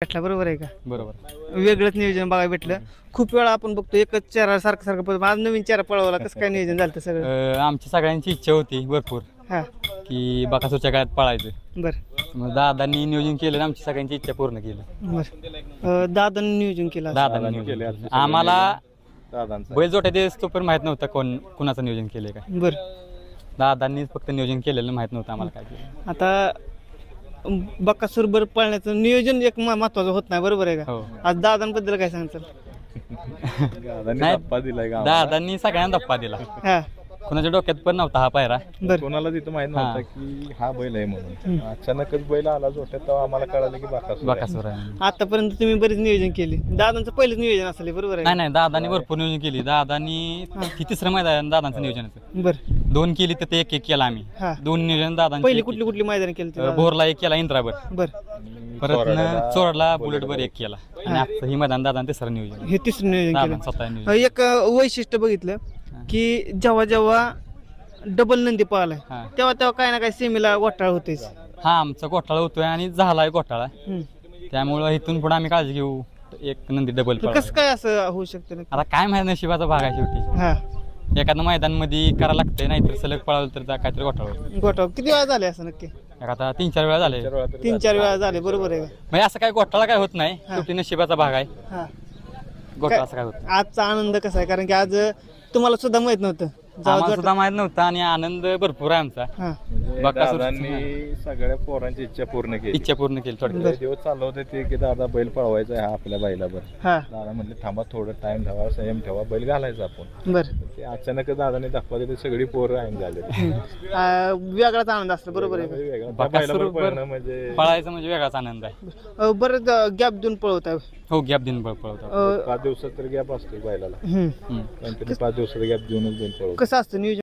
भेटला बरोबर आहे का? बरोबर. वेगळंच नियोजन बघायला भेटलं. खूप वेळा आपण बघतो एकच चेहरा सारखं पण आज नवीन चेहरा पळवला. कसं काय नियोजन झालं होतं सगळं? आमची सगळ्यांची इच्छा होती भरपूर हा की बकासूरच्या काळात पळायचं. बरं मग दादांनी नियोजन केलं आणि आमची सगळ्यांची इच्छा पूर्ण केली. बरं दादांनी नियोजन केलं. दादांनी नियोजन केलं. आम्हाला बैल जोट्या दिवस तो पण माहित नव्हता कुणाचं नियोजन केलंय काय. बरं दादांनीच फक्त नियोजन केलेलं माहित नव्हतं आम्हाला काय केलं. आता बकासूर बर पळण्याचं नियोजन एक महत्वाचं होत नाही बरोबर आहे का? हो. आज दादांबद्दल काय सांगताल? दादांनी सगळ्यांना धप्पा दिला. हा कुणाच्या डोक्यात पण नव्हता हा पायरा. बरं कोणाला तिथं माहित नव्हतं की हा बैल आहे म्हणून. अचानकच बैल आला जोट्यात तेव्हा आम्हाला कळालं की बकासूर आहे. आतापर्यंत तुम्ही बरेच नियोजन केले. दादांचं पहिलंच नियोजन असेल बरोबर आहे? नाही दादांनी भरपूर नियोजन केली. दादांनी तिसरं मैदान दादांचं नियोजन होतं. बरं 2 केली तर ते एक केला आम्ही. हा 2 नियोजन दादांनी पहिली कुठली मैदान केली? बोरला एक केला इंद्राबर. बरं परत चोरला बुलेटवर एक केला आणि आजचं ही मैदान दादा तिसरं नियोजन. हे तिसरं नियोजन दादा केलं. स्वतः नियोजन. एक वैशिष्ट्य बघितलं की जेव्हा डबल नंदी पळालाय हा. तेव्हा काय ना काय सेमीला घोटाळा होतेच. हा आमचा घोटाळा होतोय आणि झालाय घोटाळा. त्यामुळं इथून पुढे आम्ही काळजी घेऊ. एक नंदी डबल कसं काय असं होऊ शकतं? आता काय माहिती नशिबाचा भाग आहे शेवटी. हा एखादं मैदान मध्ये करायला लागतंय नाहीतर सलग पळावलं तर काहीतरी घोटाळा होतो. घोटाळा किती वेळा झाले असं नक्की? आता 3-4 वेळा झाले. 3-4 वेळा झाले बरोबर आहे का? म्हणजे असं काय घोटाळा काय होत नाही. शेवटी नशिबाचा भाग आहे. हा घोटाळा असं काय होत नाही. आजचा आनंद कसा आहे? कारण की आज तुम्हाला सुद्धा माहित नव्हतं. आम्हाला सुद्धा माहित नव्हता आणि आनंद भरपूर आहे आमचा. हा दादांनी सगळ्या पोरांची इच्छा पूर्ण केली. इच्छा पूर्ण केली थोडी. बरं. दिवस चालू होते ते की दादा बैल पळवायचा आहे हा आपल्या बैलावर. हा दादा म्हणले थांबा थोडं टाइम ठेवा संयम ठेवा बैल घालायचा आपण. बरं ते अचानक दादाने दाखवा दिले सगळी पोरं आईन झाले. वेगळाच आनंद असतो बरोबर आहे का? बैलावर पळणं म्हणजे पळायचं म्हणजे वेगळाच आनंद आहे. बरं गॅप देऊन पळवताय. हो गॅप दिन पळवतो. 5 दिवसात तर गॅप असतो बैलाला. हम्म. कंटिन्यू 5 दिवसाचा गॅप देऊनच बैल पळवतो. कसं असतं नियोजन?